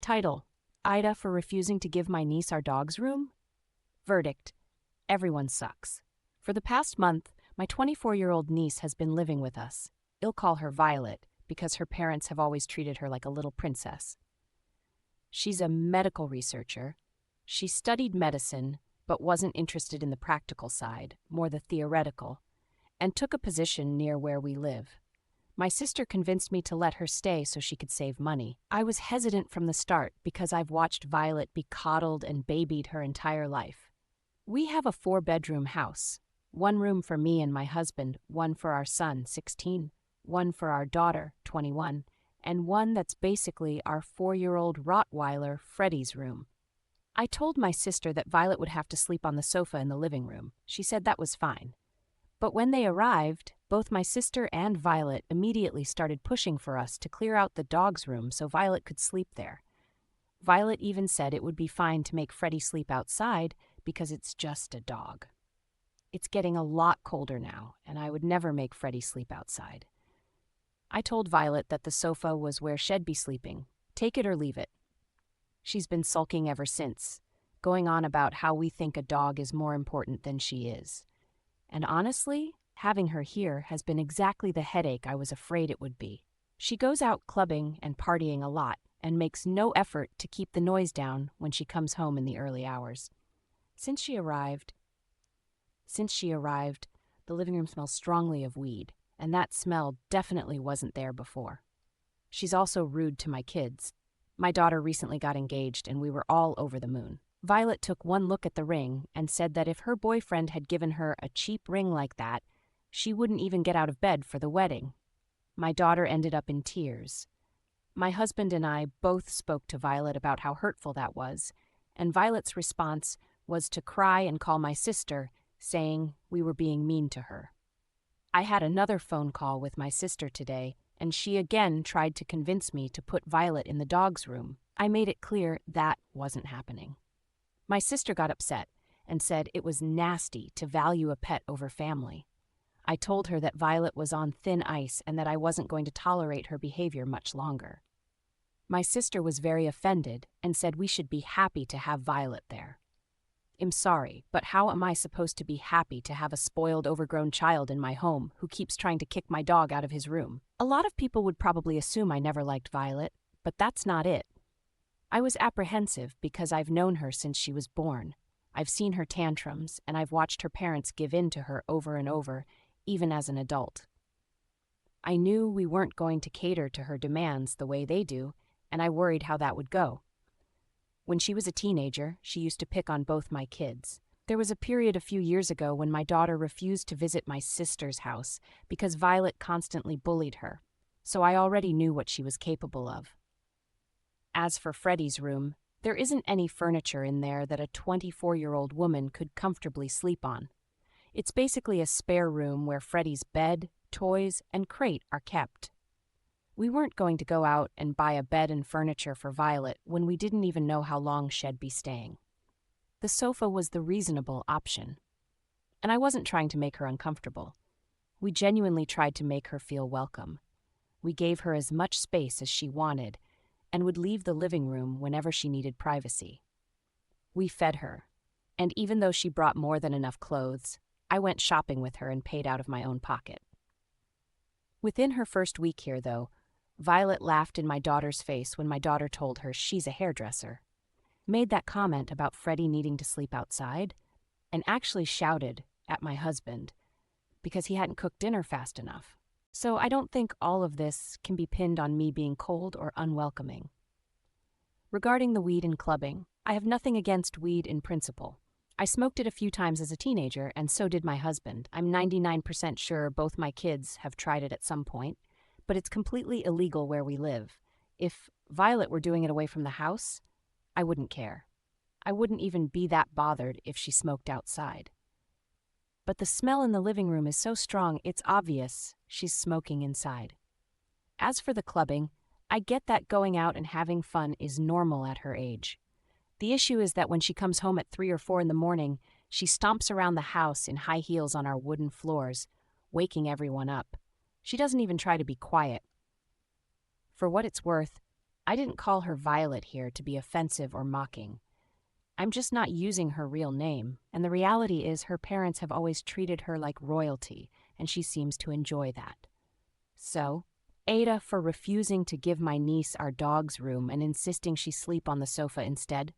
Title: AITA for refusing to give my niece our dog's room? Verdict: everyone sucks. For the past month, my 24-year-old niece has been living with us. I'll call her Violet because her parents have always treated her like a little princess. She's a medical researcher. She studied medicine, but wasn't interested in the practical side, more the theoretical, and took a position near where we live. My sister convinced me to let her stay so she could save money. I was hesitant from the start because I've watched Violet be coddled and babied her entire life. We have a 4-bedroom house. 1 room for me and my husband, 1 for our son, 16, 1 for our daughter, 21, and 1 that's basically our 4-year-old Rottweiler, Freddie's room. I told my sister that Violet would have to sleep on the sofa in the living room. She said that was fine. But when they arrived, both my sister and Violet immediately started pushing for us to clear out the dog's room so Violet could sleep there. Violet even said it would be fine to make Freddie sleep outside because it's just a dog. It's getting a lot colder now, and I would never make Freddie sleep outside. I told Violet that the sofa was where she'd be sleeping. Take it or leave it. She's been sulking ever since, going on about how we think a dog is more important than she is. And honestly, having her here has been exactly the headache I was afraid it would be. She goes out clubbing and partying a lot and makes no effort to keep the noise down when she comes home in the early hours. Since she arrived, the living room smells strongly of weed, and that smell definitely wasn't there before. She's also rude to my kids. My daughter recently got engaged and we were all over the moon. Violet took one look at the ring and said that if her boyfriend had given her a cheap ring like that, she wouldn't even get out of bed for the wedding. My daughter ended up in tears. My husband and I both spoke to Violet about how hurtful that was, and Violet's response was to cry and call my sister, saying we were being mean to her. I had another phone call with my sister today, and she again tried to convince me to put Violet in the dog's room. I made it clear that wasn't happening. My sister got upset and said it was nasty to value a pet over family. I told her that Violet was on thin ice and that I wasn't going to tolerate her behavior much longer. My sister was very offended and said we should be happy to have Violet there. I'm sorry, but how am I supposed to be happy to have a spoiled, overgrown child in my home who keeps trying to kick my dog out of his room? A lot of people would probably assume I never liked Violet, but that's not it. I was apprehensive because I've known her since she was born. I've seen her tantrums, and I've watched her parents give in to her over and over, even as an adult. I knew we weren't going to cater to her demands the way they do, and I worried how that would go. When she was a teenager, she used to pick on both my kids. There was a period a few years ago when my daughter refused to visit my sister's house because Violet constantly bullied her, so I already knew what she was capable of. As for Freddie's room, there isn't any furniture in there that a 24-year-old woman could comfortably sleep on. It's basically a spare room where Freddie's bed, toys, and crate are kept. We weren't going to go out and buy a bed and furniture for Violet when we didn't even know how long she'd be staying. The sofa was the reasonable option. And I wasn't trying to make her uncomfortable. We genuinely tried to make her feel welcome. We gave her as much space as she wanted, and would leave the living room whenever she needed privacy. We fed her, and even though she brought more than enough clothes, I went shopping with her and paid out of my own pocket. Within her first week here, though, Violet laughed in my daughter's face when my daughter told her she's a hairdresser, made that comment about Freddie needing to sleep outside, and actually shouted at my husband because he hadn't cooked dinner fast enough. So I don't think all of this can be pinned on me being cold or unwelcoming. Regarding the weed and clubbing, I have nothing against weed in principle. I smoked it a few times as a teenager, and so did my husband. I'm 99% sure both my kids have tried it at some point, but it's completely illegal where we live. If Violet were doing it away from the house, I wouldn't care. I wouldn't even be that bothered if she smoked outside. But the smell in the living room is so strong it's obvious she's smoking inside. As for the clubbing, I get that going out and having fun is normal at her age. The issue is that when she comes home at 3 or 4 in the morning, she stomps around the house in high heels on our wooden floors, waking everyone up. She doesn't even try to be quiet. For what it's worth, I didn't call her Violet here to be offensive or mocking. I'm just not using her real name, and the reality is her parents have always treated her like royalty, and she seems to enjoy that. So, Ada for refusing to give my niece our dog's room and insisting she sleep on the sofa instead.